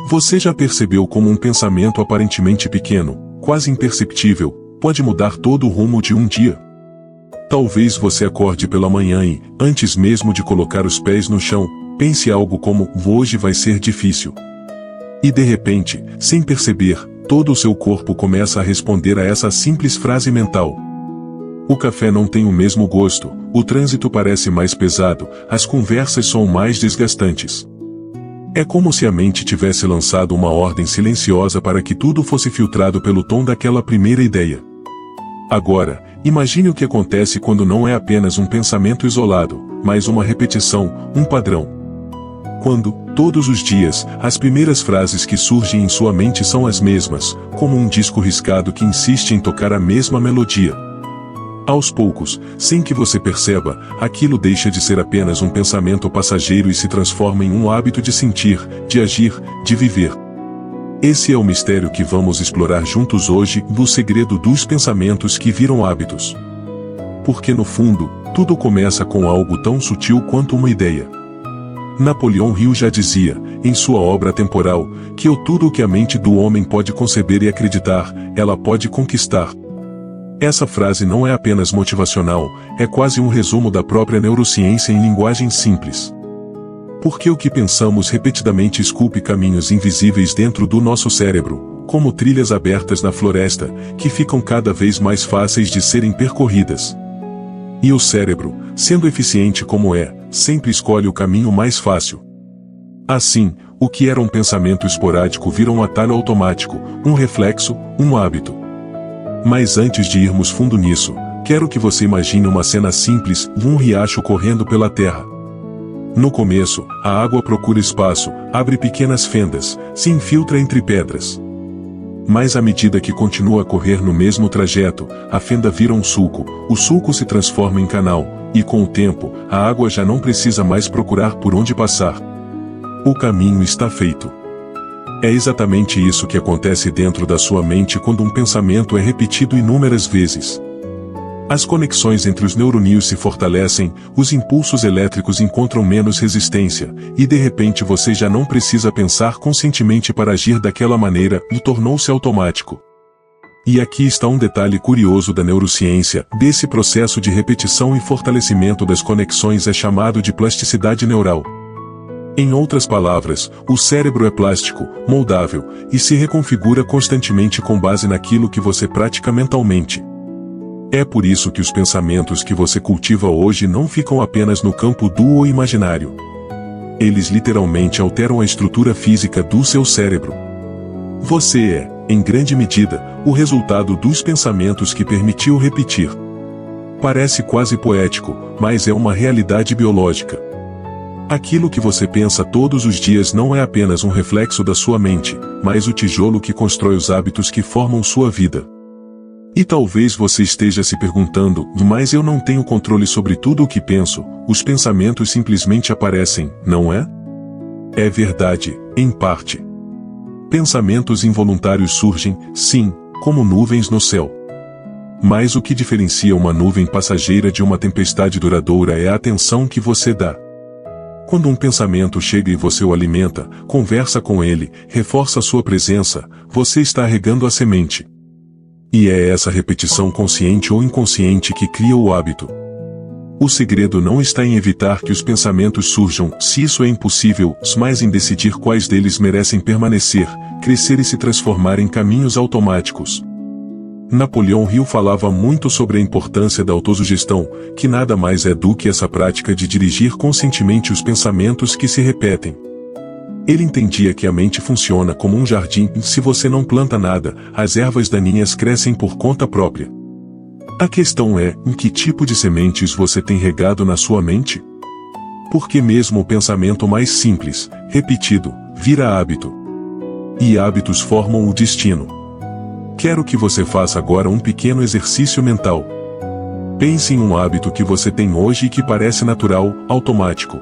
Você já percebeu como um pensamento aparentemente pequeno, quase imperceptível, pode mudar todo o rumo de um dia? Talvez você acorde pela manhã e, antes mesmo de colocar os pés no chão, pense algo como: hoje vai ser difícil. E de repente, sem perceber, todo o seu corpo começa a responder a essa simples frase mental. O café não tem o mesmo gosto, o trânsito parece mais pesado, as conversas são mais desgastantes. É como se a mente tivesse lançado uma ordem silenciosa para que tudo fosse filtrado pelo tom daquela primeira ideia. Agora, imagine o que acontece quando não é apenas um pensamento isolado, mas uma repetição, um padrão. Quando, todos os dias, as primeiras frases que surgem em sua mente são as mesmas, como um disco riscado que insiste em tocar a mesma melodia. Aos poucos, sem que você perceba, aquilo deixa de ser apenas um pensamento passageiro e se transforma em um hábito de sentir, de agir, de viver. Esse é o mistério que vamos explorar juntos hoje, do segredo dos pensamentos que viram hábitos. Porque no fundo, tudo começa com algo tão sutil quanto uma ideia. Napoleão Hill já dizia, em sua obra Temporal, que tudo o que a mente do homem pode conceber e acreditar, ela pode conquistar. Essa frase não é apenas motivacional, é quase um resumo da própria neurociência em linguagem simples. Porque o que pensamos repetidamente esculpe caminhos invisíveis dentro do nosso cérebro, como trilhas abertas na floresta, que ficam cada vez mais fáceis de serem percorridas. E o cérebro, sendo eficiente como é, sempre escolhe o caminho mais fácil. Assim, o que era um pensamento esporádico vira um atalho automático, um reflexo, um hábito. Mas antes de irmos fundo nisso, quero que você imagine uma cena simples, um riacho correndo pela terra. No começo, a água procura espaço, abre pequenas fendas, se infiltra entre pedras. Mas à medida que continua a correr no mesmo trajeto, a fenda vira um sulco, o sulco se transforma em canal, e com o tempo, a água já não precisa mais procurar por onde passar. O caminho está feito. É exatamente isso que acontece dentro da sua mente quando um pensamento é repetido inúmeras vezes. As conexões entre os neurônios se fortalecem, os impulsos elétricos encontram menos resistência, e de repente você já não precisa pensar conscientemente para agir daquela maneira, e tornou-se automático. E aqui está um detalhe curioso da neurociência: desse processo de repetição e fortalecimento das conexões é chamado de plasticidade neural. Em outras palavras, o cérebro é plástico, moldável, e se reconfigura constantemente com base naquilo que você pratica mentalmente. É por isso que os pensamentos que você cultiva hoje não ficam apenas no campo do imaginário. Eles literalmente alteram a estrutura física do seu cérebro. Você é, em grande medida, o resultado dos pensamentos que permitiu repetir. Parece quase poético, mas é uma realidade biológica. Aquilo que você pensa todos os dias não é apenas um reflexo da sua mente, mas o tijolo que constrói os hábitos que formam sua vida. E talvez você esteja se perguntando: mas eu não tenho controle sobre tudo o que penso, os pensamentos simplesmente aparecem, não é? É verdade, em parte. Pensamentos involuntários surgem, sim, como nuvens no céu. Mas o que diferencia uma nuvem passageira de uma tempestade duradoura é a atenção que você dá. Quando um pensamento chega e você o alimenta, conversa com ele, reforça sua presença, você está regando a semente. E é essa repetição consciente ou inconsciente que cria o hábito. O segredo não está em evitar que os pensamentos surjam, se isso é impossível, mas em decidir quais deles merecem permanecer, crescer e se transformar em caminhos automáticos. Napoleão Hill falava muito sobre a importância da autossugestão, que nada mais é do que essa prática de dirigir conscientemente os pensamentos que se repetem. Ele entendia que a mente funciona como um jardim e se você não planta nada, as ervas daninhas crescem por conta própria. A questão é, em que tipo de sementes você tem regado na sua mente? Porque mesmo o pensamento mais simples, repetido, vira hábito. E hábitos formam o destino. Quero que você faça agora um pequeno exercício mental. Pense em um hábito que você tem hoje e que parece natural, automático.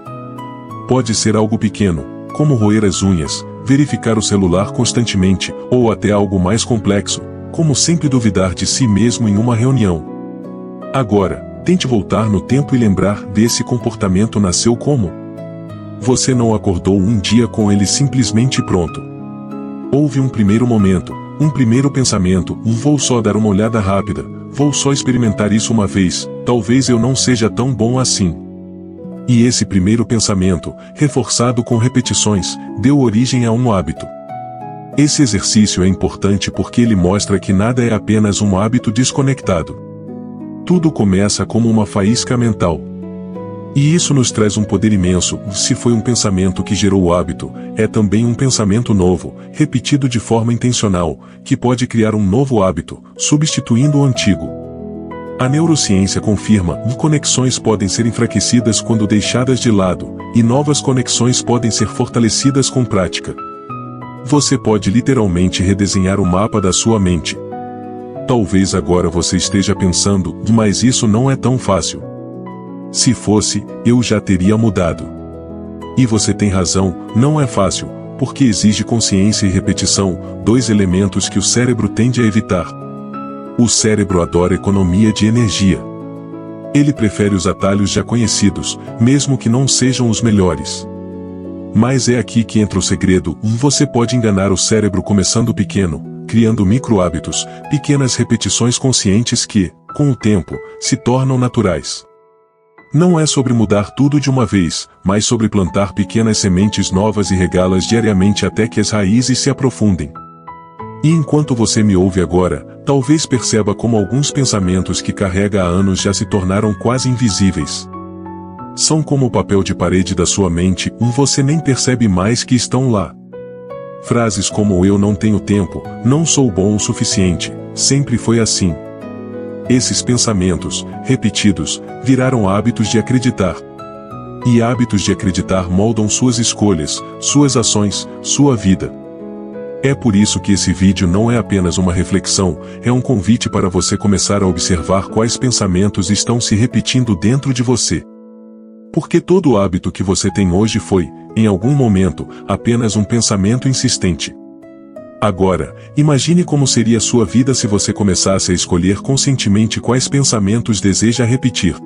Pode ser algo pequeno, como roer as unhas, verificar o celular constantemente, ou até algo mais complexo, como sempre duvidar de si mesmo em uma reunião. Agora, tente voltar no tempo e lembrar desse comportamento nasceu como? Você não acordou um dia com ele simplesmente pronto. Houve um primeiro momento, um primeiro pensamento, vou só dar uma olhada rápida, vou só experimentar isso uma vez, talvez eu não seja tão bom assim. E esse primeiro pensamento, reforçado com repetições, deu origem a um hábito. Esse exercício é importante porque ele mostra que nada é apenas um hábito desconectado. Tudo começa como uma faísca mental. E isso nos traz um poder imenso. Se foi um pensamento que gerou o hábito, é também um pensamento novo, repetido de forma intencional, que pode criar um novo hábito, substituindo o antigo. A neurociência confirma que conexões podem ser enfraquecidas quando deixadas de lado, e novas conexões podem ser fortalecidas com prática. Você pode literalmente redesenhar o mapa da sua mente. Talvez agora você esteja pensando, mas isso não é tão fácil. Se fosse, eu já teria mudado. E você tem razão, não é fácil, porque exige consciência e repetição, dois elementos que o cérebro tende a evitar. O cérebro adora economia de energia. Ele prefere os atalhos já conhecidos, mesmo que não sejam os melhores. Mas é aqui que entra o segredo. Você pode enganar o cérebro começando pequeno, criando micro-hábitos, pequenas repetições conscientes que, com o tempo, se tornam naturais. Não é sobre mudar tudo de uma vez, mas sobre plantar pequenas sementes novas e regá-las diariamente até que as raízes se aprofundem. E enquanto você me ouve agora, talvez perceba como alguns pensamentos que carrega há anos já se tornaram quase invisíveis. São como o papel de parede da sua mente, você nem percebe mais que estão lá. Frases como eu não tenho tempo, não sou bom o suficiente, sempre foi assim. Esses pensamentos, repetidos, viraram hábitos de acreditar. E hábitos de acreditar moldam suas escolhas, suas ações, sua vida. É por isso que esse vídeo não é apenas uma reflexão, é um convite para você começar a observar quais pensamentos estão se repetindo dentro de você. Porque todo hábito que você tem hoje foi, em algum momento, apenas um pensamento insistente. Agora, imagine como seria sua vida se você começasse a escolher conscientemente quais pensamentos deseja repetir.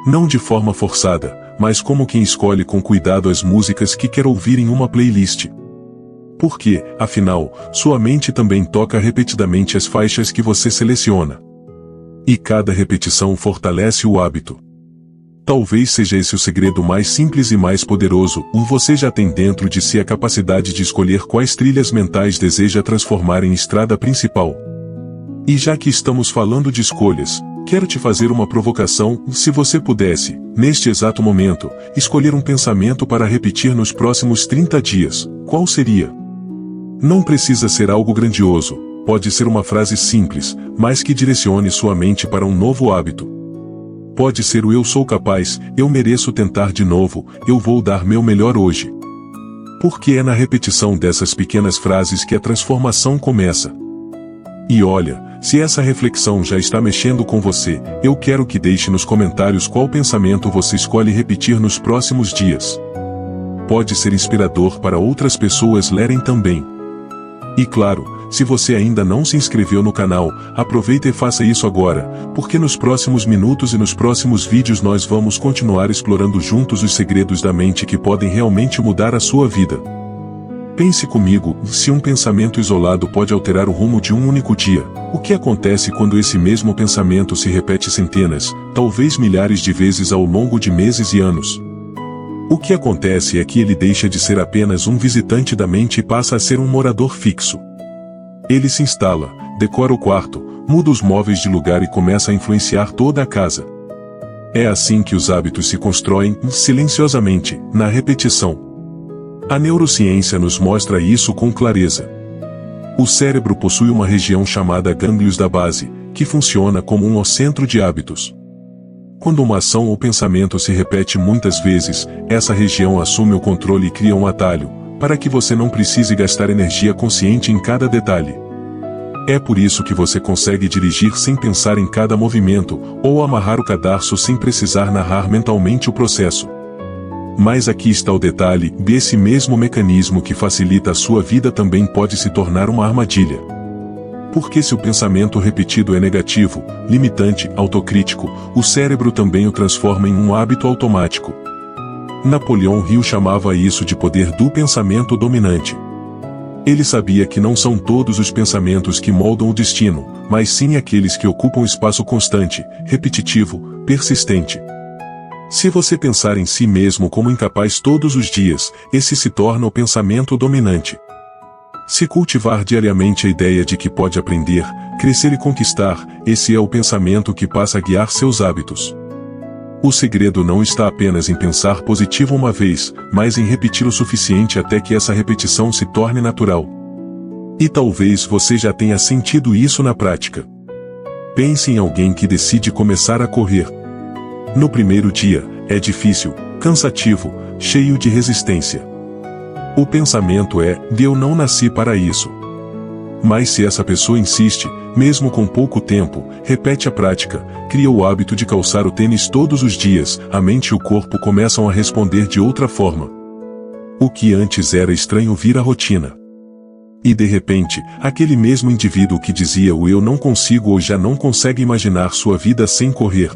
Não de forma forçada, mas como quem escolhe com cuidado as músicas que quer ouvir em uma playlist. Porque, afinal, sua mente também toca repetidamente as faixas que você seleciona. E cada repetição fortalece o hábito. Talvez seja esse o segredo mais simples e mais poderoso. Você já tem dentro de si a capacidade de escolher quais trilhas mentais deseja transformar em estrada principal. E já que estamos falando de escolhas, quero te fazer uma provocação. Se você pudesse, neste exato momento, escolher um pensamento para repetir nos próximos 30 dias, qual seria? Não precisa ser algo grandioso, pode ser uma frase simples, mas que direcione sua mente para um novo hábito. Pode ser o eu sou capaz, eu mereço tentar de novo, eu vou dar meu melhor hoje. Porque é na repetição dessas pequenas frases que a transformação começa. E olha, se essa reflexão já está mexendo com você, eu quero que deixe nos comentários qual pensamento você escolhe repetir nos próximos dias. Pode ser inspirador para outras pessoas lerem também. E claro, se você ainda não se inscreveu no canal, aproveita e faça isso agora, porque nos próximos minutos e nos próximos vídeos nós vamos continuar explorando juntos os segredos da mente que podem realmente mudar a sua vida. Pense comigo, se um pensamento isolado pode alterar o rumo de um único dia, o que acontece quando esse mesmo pensamento se repete centenas, talvez milhares de vezes ao longo de meses e anos? O que acontece é que ele deixa de ser apenas um visitante da mente e passa a ser um morador fixo. Ele se instala, decora o quarto, muda os móveis de lugar e começa a influenciar toda a casa. É assim que os hábitos se constroem, silenciosamente, na repetição. A neurociência nos mostra isso com clareza. O cérebro possui uma região chamada gânglios da base, que funciona como um centro de hábitos. Quando uma ação ou pensamento se repete muitas vezes, essa região assume o controle e cria um atalho, para que você não precise gastar energia consciente em cada detalhe. É por isso que você consegue dirigir sem pensar em cada movimento, ou amarrar o cadarço sem precisar narrar mentalmente o processo. Mas aqui está o detalhe, esse mesmo mecanismo que facilita a sua vida também pode se tornar uma armadilha. Porque se o pensamento repetido é negativo, limitante, autocrítico, o cérebro também o transforma em um hábito automático. Napoleão Hill chamava isso de poder do pensamento dominante. Ele sabia que não são todos os pensamentos que moldam o destino, mas sim aqueles que ocupam espaço constante, repetitivo, persistente. Se você pensar em si mesmo como incapaz todos os dias, esse se torna o pensamento dominante. Se cultivar diariamente a ideia de que pode aprender, crescer e conquistar, esse é o pensamento que passa a guiar seus hábitos. O segredo não está apenas em pensar positivo uma vez, mas em repetir o suficiente até que essa repetição se torne natural. E talvez você já tenha sentido isso na prática. Pense em alguém que decide começar a correr. No primeiro dia, é difícil, cansativo, cheio de resistência. O pensamento é: eu não nasci para isso. Mas se essa pessoa insiste, mesmo com pouco tempo, repete a prática, cria o hábito de calçar o tênis todos os dias, a mente e o corpo começam a responder de outra forma. O que antes era estranho vira rotina. E de repente, aquele mesmo indivíduo que dizia o eu não consigo ou já não consegue imaginar sua vida sem correr.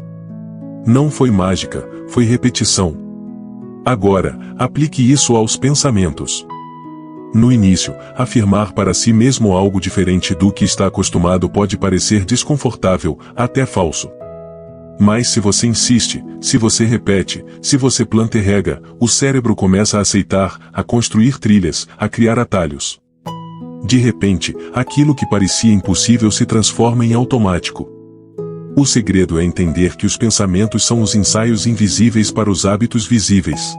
Não foi mágica, foi repetição. Agora, aplique isso aos pensamentos. No início, afirmar para si mesmo algo diferente do que está acostumado pode parecer desconfortável, até falso. Mas se você insiste, se você repete, se você planta e rega, o cérebro começa a aceitar, a construir trilhas, a criar atalhos. De repente, aquilo que parecia impossível se transforma em automático. O segredo é entender que os pensamentos são os ensaios invisíveis para os hábitos visíveis.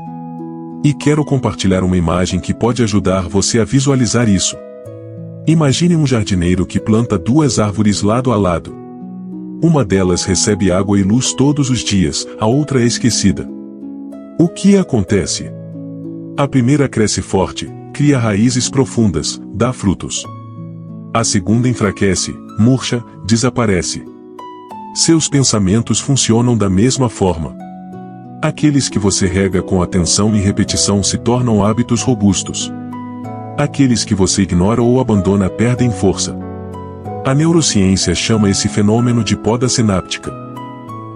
E quero compartilhar uma imagem que pode ajudar você a visualizar isso. Imagine um jardineiro que planta duas árvores lado a lado. Uma delas recebe água e luz todos os dias, a outra é esquecida. O que acontece? A primeira cresce forte, cria raízes profundas, dá frutos. A segunda enfraquece, murcha, desaparece. Seus pensamentos funcionam da mesma forma. Aqueles que você rega com atenção e repetição se tornam hábitos robustos. Aqueles que você ignora ou abandona perdem força. A neurociência chama esse fenômeno de poda sináptica.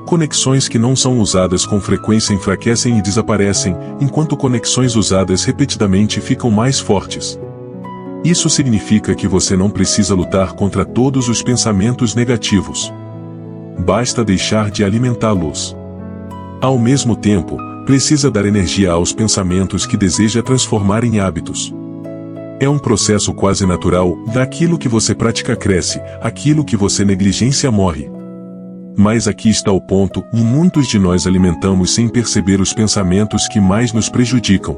Conexões que não são usadas com frequência enfraquecem e desaparecem, enquanto conexões usadas repetidamente ficam mais fortes. Isso significa que você não precisa lutar contra todos os pensamentos negativos. Basta deixar de alimentá-los. Ao mesmo tempo, precisa dar energia aos pensamentos que deseja transformar em hábitos. É um processo quase natural, daquilo que você pratica cresce, aquilo que você negligencia morre. Mas aqui está o ponto, e muitos de nós alimentamos sem perceber os pensamentos que mais nos prejudicam.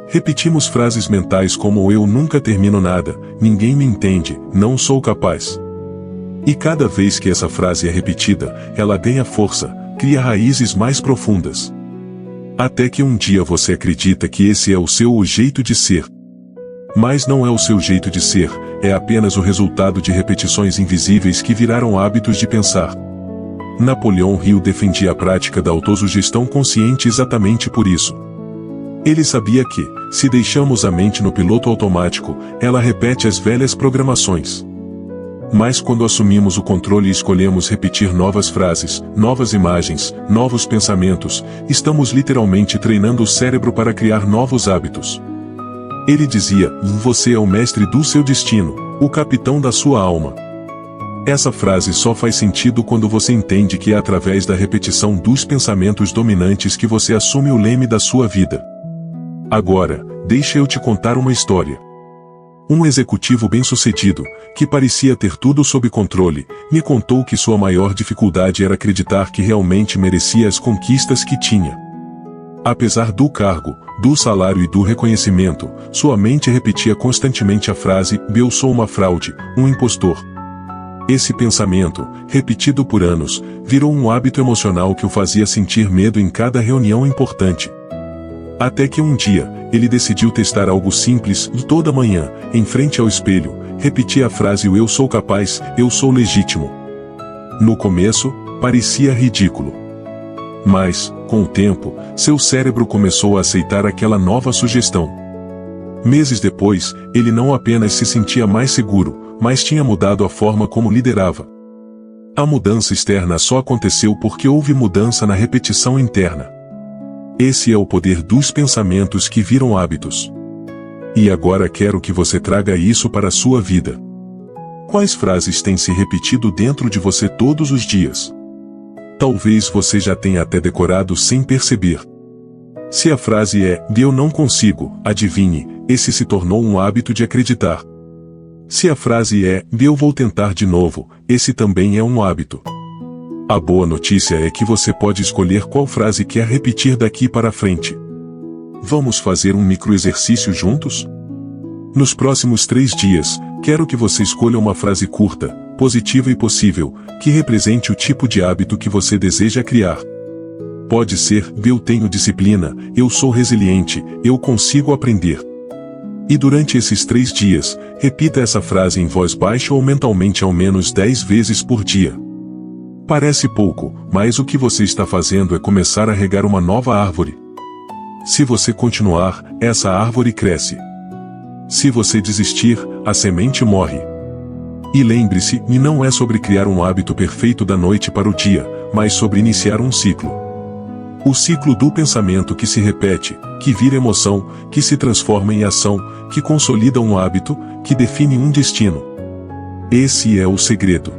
Repetimos frases mentais como eu nunca termino nada, ninguém me entende, não sou capaz. E cada vez que essa frase é repetida, ela ganha força, cria raízes mais profundas. Até que um dia você acredita que esse é o seu jeito de ser. Mas não é o seu jeito de ser, é apenas o resultado de repetições invisíveis que viraram hábitos de pensar. Napoleão Hill defendia a prática da autossugestão consciente exatamente por isso. Ele sabia que, se deixamos a mente no piloto automático, ela repete as velhas programações. Mas quando assumimos o controle e escolhemos repetir novas frases, novas imagens, novos pensamentos, estamos literalmente treinando o cérebro para criar novos hábitos. Ele dizia: você é o mestre do seu destino, o capitão da sua alma. Essa frase só faz sentido quando você entende que é através da repetição dos pensamentos dominantes que você assume o leme da sua vida. Agora, deixa eu te contar uma história. Um executivo bem-sucedido, que parecia ter tudo sob controle, me contou que sua maior dificuldade era acreditar que realmente merecia as conquistas que tinha. Apesar do cargo, do salário e do reconhecimento, sua mente repetia constantemente a frase: eu sou uma fraude, um impostor. Esse pensamento, repetido por anos, virou um hábito emocional que o fazia sentir medo em cada reunião importante. Até que um dia, ele decidiu testar algo simples, e toda manhã, em frente ao espelho, repetia a frase: eu sou capaz, eu sou legítimo. No começo, parecia ridículo. Mas, com o tempo, seu cérebro começou a aceitar aquela nova sugestão. Meses depois, ele não apenas se sentia mais seguro, mas tinha mudado a forma como liderava. A mudança externa só aconteceu porque houve mudança na repetição interna. Esse é o poder dos pensamentos que viram hábitos. E agora quero que você traga isso para a sua vida. Quais frases têm se repetido dentro de você todos os dias? Talvez você já tenha até decorado sem perceber. Se a frase é "eu não consigo", adivinhe, esse se tornou um hábito de acreditar. Se a frase é "eu vou tentar de novo", esse também é um hábito. A boa notícia é que você pode escolher qual frase quer repetir daqui para frente. Vamos fazer um microexercício juntos? Nos próximos 3 dias, quero que você escolha uma frase curta, positiva e possível, que represente o tipo de hábito que você deseja criar. Pode ser "eu tenho disciplina", "eu sou resiliente", "eu consigo aprender". E durante esses 3 dias, repita essa frase em voz baixa ou mentalmente ao menos 10 vezes por dia. Parece pouco, mas o que você está fazendo é começar a regar uma nova árvore. Se você continuar, essa árvore cresce. Se você desistir, a semente morre. E lembre-se, não é sobre criar um hábito perfeito da noite para o dia, mas sobre iniciar um ciclo. O ciclo do pensamento que se repete, que vira emoção, que se transforma em ação, que consolida um hábito, que define um destino. Esse é o segredo.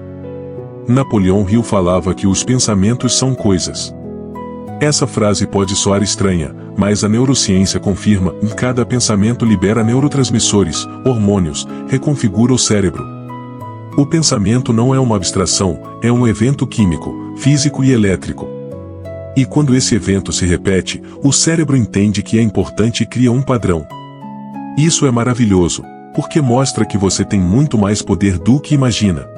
Napoleão Hill falava que os pensamentos são coisas. Essa frase pode soar estranha, mas a neurociência confirma que cada pensamento libera neurotransmissores, hormônios, reconfigura o cérebro. O pensamento não é uma abstração, é um evento químico, físico e elétrico. E quando esse evento se repete, o cérebro entende que é importante e cria um padrão. Isso é maravilhoso, porque mostra que você tem muito mais poder do que imagina.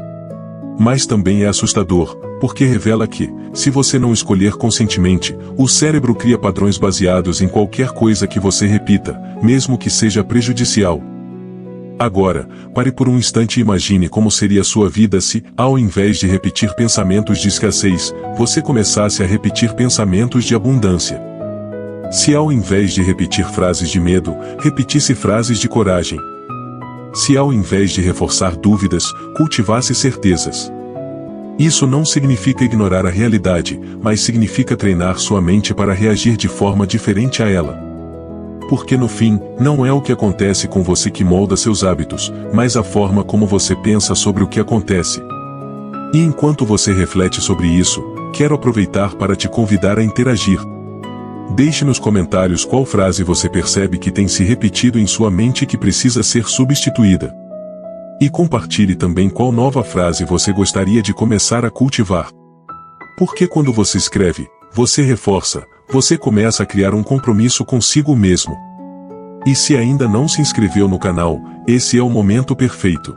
Mas também é assustador, porque revela que, se você não escolher conscientemente, o cérebro cria padrões baseados em qualquer coisa que você repita, mesmo que seja prejudicial. Agora, pare por um instante e imagine como seria a sua vida se, ao invés de repetir pensamentos de escassez, você começasse a repetir pensamentos de abundância. Se ao invés de repetir frases de medo, repetisse frases de coragem. Se ao invés de reforçar dúvidas, cultivasse certezas. Isso não significa ignorar a realidade, mas significa treinar sua mente para reagir de forma diferente a ela. Porque no fim, não é o que acontece com você que molda seus hábitos, mas a forma como você pensa sobre o que acontece. E enquanto você reflete sobre isso, quero aproveitar para te convidar a interagir. Deixe nos comentários qual frase você percebe que tem se repetido em sua mente e que precisa ser substituída. E compartilhe também qual nova frase você gostaria de começar a cultivar. Porque quando você escreve, você reforça, você começa a criar um compromisso consigo mesmo. E se ainda não se inscreveu no canal, esse é o momento perfeito.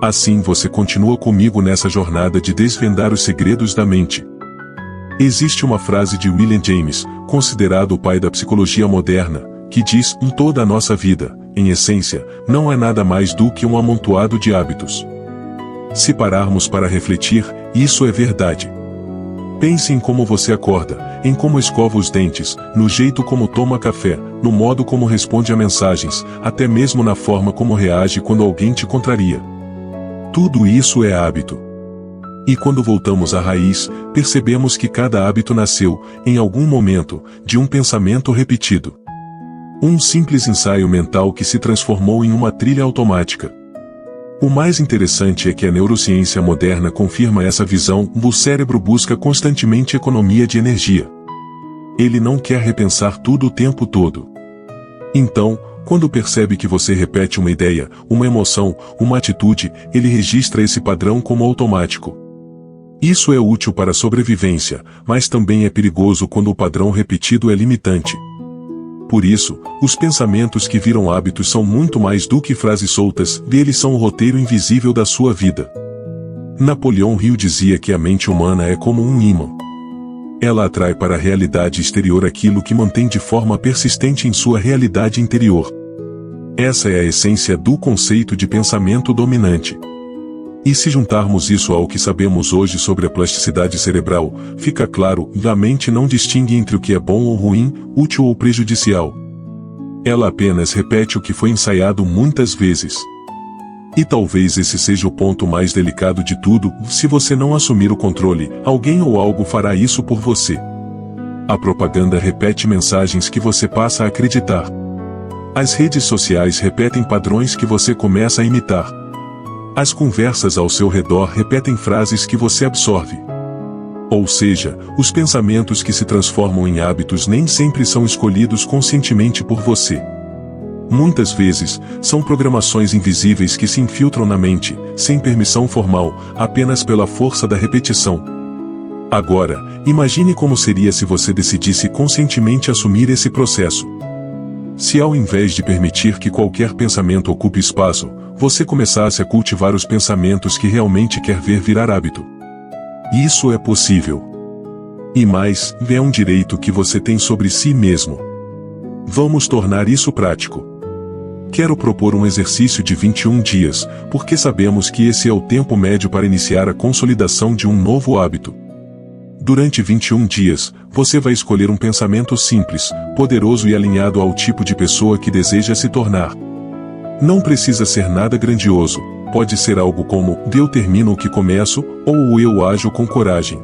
Assim você continua comigo nessa jornada de desvendar os segredos da mente. Existe uma frase de William James, considerado o pai da psicologia moderna, que diz: "Em toda a nossa vida, em essência, não é nada mais do que um amontoado de hábitos." Se pararmos para refletir, isso é verdade. Pense em como você acorda, em como escova os dentes, no jeito como toma café, no modo como responde a mensagens, até mesmo na forma como reage quando alguém te contraria. Tudo isso é hábito. E quando voltamos à raiz, percebemos que cada hábito nasceu, em algum momento, de um pensamento repetido. Um simples ensaio mental que se transformou em uma trilha automática. O mais interessante é que a neurociência moderna confirma essa visão. O cérebro busca constantemente economia de energia. Ele não quer repensar tudo o tempo todo. Então, quando percebe que você repete uma ideia, uma emoção, uma atitude, ele registra esse padrão como automático. Isso é útil para a sobrevivência, mas também é perigoso quando o padrão repetido é limitante. Por isso, os pensamentos que viram hábitos são muito mais do que frases soltas, eles são o roteiro invisível da sua vida. Napoleão Hill dizia que a mente humana é como um ímã. Ela atrai para a realidade exterior aquilo que mantém de forma persistente em sua realidade interior. Essa é a essência do conceito de pensamento dominante. E se juntarmos isso ao que sabemos hoje sobre a plasticidade cerebral, fica claro que a mente não distingue entre o que é bom ou ruim, útil ou prejudicial. Ela apenas repete o que foi ensaiado muitas vezes. E talvez esse seja o ponto mais delicado de tudo: se você não assumir o controle, alguém ou algo fará isso por você. A propaganda repete mensagens que você passa a acreditar. As redes sociais repetem padrões que você começa a imitar. As conversas ao seu redor repetem frases que você absorve. Ou seja, os pensamentos que se transformam em hábitos nem sempre são escolhidos conscientemente por você. Muitas vezes, são programações invisíveis que se infiltram na mente, sem permissão formal, apenas pela força da repetição. Agora, imagine como seria se você decidisse conscientemente assumir esse processo. Se ao invés de permitir que qualquer pensamento ocupe espaço, você começasse a cultivar os pensamentos que realmente quer ver virar hábito. Isso é possível. E mais, é um direito que você tem sobre si mesmo. Vamos tornar isso prático. Quero propor um exercício de 21 dias, porque sabemos que esse é o tempo médio para iniciar a consolidação de um novo hábito. Durante 21 dias, você vai escolher um pensamento simples, poderoso e alinhado ao tipo de pessoa que deseja se tornar. Não precisa ser nada grandioso, pode ser algo como eu termino o que começo, ou o eu ajo com coragem.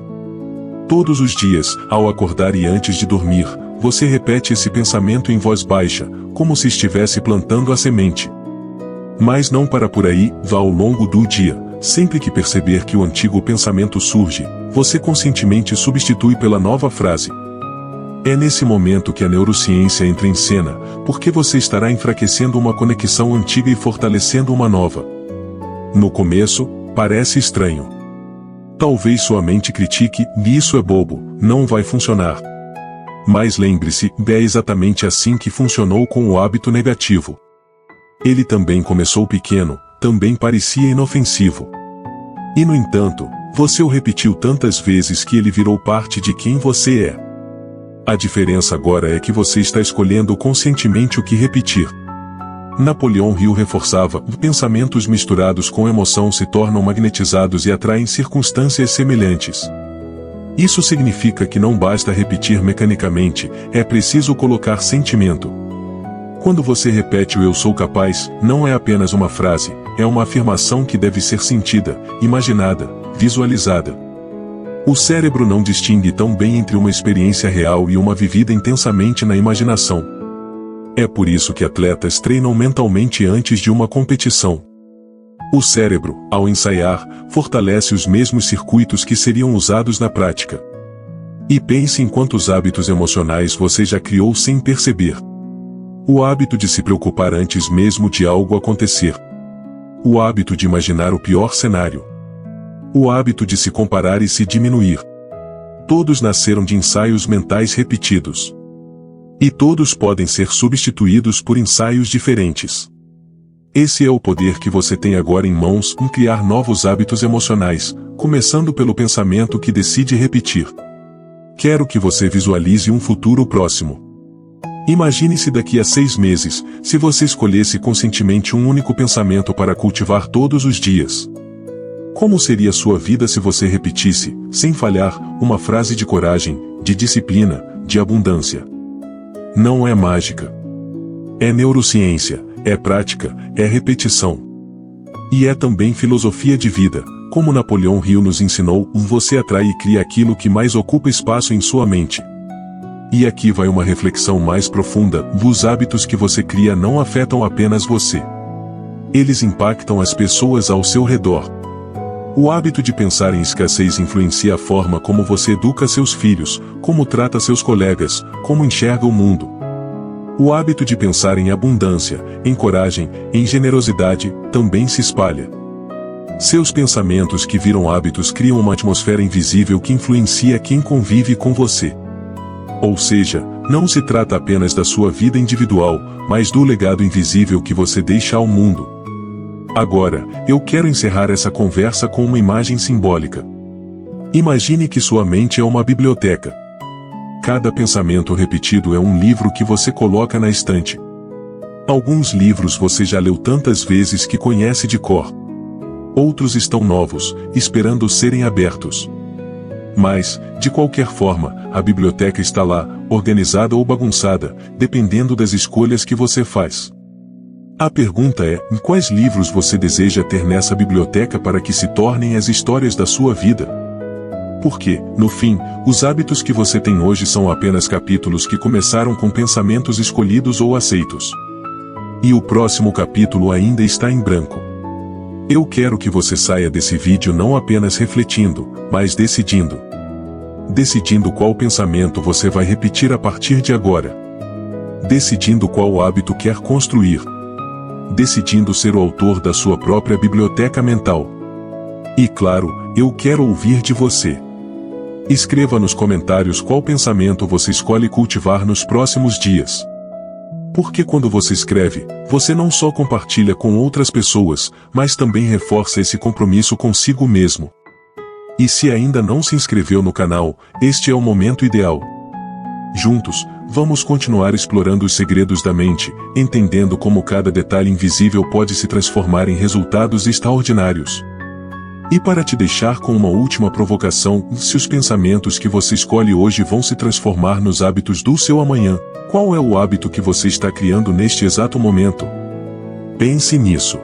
Todos os dias, ao acordar e antes de dormir, você repete esse pensamento em voz baixa, como se estivesse plantando a semente. Mas não para por aí, vá ao longo do dia, sempre que perceber que o antigo pensamento surge, você conscientemente substitui pela nova frase. É nesse momento que a neurociência entra em cena, porque você estará enfraquecendo uma conexão antiga e fortalecendo uma nova. No começo, parece estranho. Talvez sua mente critique, isso é bobo, não vai funcionar. Mas lembre-se, é exatamente assim que funcionou com o hábito negativo. Ele também começou pequeno, também parecia inofensivo. E no entanto, você o repetiu tantas vezes que ele virou parte de quem você é. A diferença agora é que você está escolhendo conscientemente o que repetir. Napoleão Hill reforçava: pensamentos misturados com emoção se tornam magnetizados e atraem circunstâncias semelhantes. Isso significa que não basta repetir mecanicamente, é preciso colocar sentimento. Quando você repete o eu sou capaz, não é apenas uma frase, é uma afirmação que deve ser sentida, imaginada, visualizada. O cérebro não distingue tão bem entre uma experiência real e uma vivida intensamente na imaginação. É por isso que atletas treinam mentalmente antes de uma competição. O cérebro, ao ensaiar, fortalece os mesmos circuitos que seriam usados na prática. E pense em quantos hábitos emocionais você já criou sem perceber. O hábito de se preocupar antes mesmo de algo acontecer. O hábito de imaginar o pior cenário. O hábito de se comparar e se diminuir. Todos nasceram de ensaios mentais repetidos. E todos podem ser substituídos por ensaios diferentes. Esse é o poder que você tem agora em mãos em criar novos hábitos emocionais, começando pelo pensamento que decide repetir. Quero que você visualize um futuro próximo. Imagine-se daqui a 6 meses, se você escolhesse conscientemente um único pensamento para cultivar todos os dias. Como seria sua vida se você repetisse, sem falhar, uma frase de coragem, de disciplina, de abundância? Não é mágica. É neurociência, é prática, é repetição. E é também filosofia de vida, como Napoleão Hill nos ensinou, você atrai e cria aquilo que mais ocupa espaço em sua mente. E aqui vai uma reflexão mais profunda: os hábitos que você cria não afetam apenas você. Eles impactam as pessoas ao seu redor. O hábito de pensar em escassez influencia a forma como você educa seus filhos, como trata seus colegas, como enxerga o mundo. O hábito de pensar em abundância, em coragem, em generosidade, também se espalha. Seus pensamentos que viram hábitos criam uma atmosfera invisível que influencia quem convive com você. Ou seja, não se trata apenas da sua vida individual, mas do legado invisível que você deixa ao mundo. Agora, eu quero encerrar essa conversa com uma imagem simbólica. Imagine que sua mente é uma biblioteca. Cada pensamento repetido é um livro que você coloca na estante. Alguns livros você já leu tantas vezes que conhece de cor. Outros estão novos, esperando serem abertos. Mas, de qualquer forma, a biblioteca está lá, organizada ou bagunçada, dependendo das escolhas que você faz. A pergunta é: quais livros você deseja ter nessa biblioteca para que se tornem as histórias da sua vida? Porque, no fim, os hábitos que você tem hoje são apenas capítulos que começaram com pensamentos escolhidos ou aceitos. E o próximo capítulo ainda está em branco. Eu quero que você saia desse vídeo não apenas refletindo, mas decidindo. Decidindo qual pensamento você vai repetir a partir de agora. Decidindo qual hábito quer construir. Decidindo ser o autor da sua própria biblioteca mental. E claro, eu quero ouvir de você. Escreva nos comentários qual pensamento você escolhe cultivar nos próximos dias. Porque quando você escreve, você não só compartilha com outras pessoas, mas também reforça esse compromisso consigo mesmo. E se ainda não se inscreveu no canal, este é o momento ideal. Juntos, vamos continuar explorando os segredos da mente, entendendo como cada detalhe invisível pode se transformar em resultados extraordinários. E para te deixar com uma última provocação, se os pensamentos que você escolhe hoje vão se transformar nos hábitos do seu amanhã, qual é o hábito que você está criando neste exato momento? Pense nisso.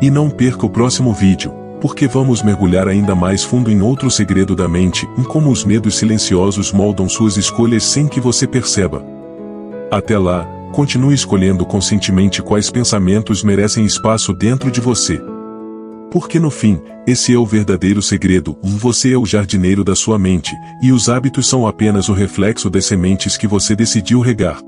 E não perca o próximo vídeo, porque vamos mergulhar ainda mais fundo em outro segredo da mente, em como os medos silenciosos moldam suas escolhas sem que você perceba. Até lá, continue escolhendo conscientemente quais pensamentos merecem espaço dentro de você. Porque no fim, esse é o verdadeiro segredo, você é o jardineiro da sua mente, e os hábitos são apenas o reflexo das sementes que você decidiu regar.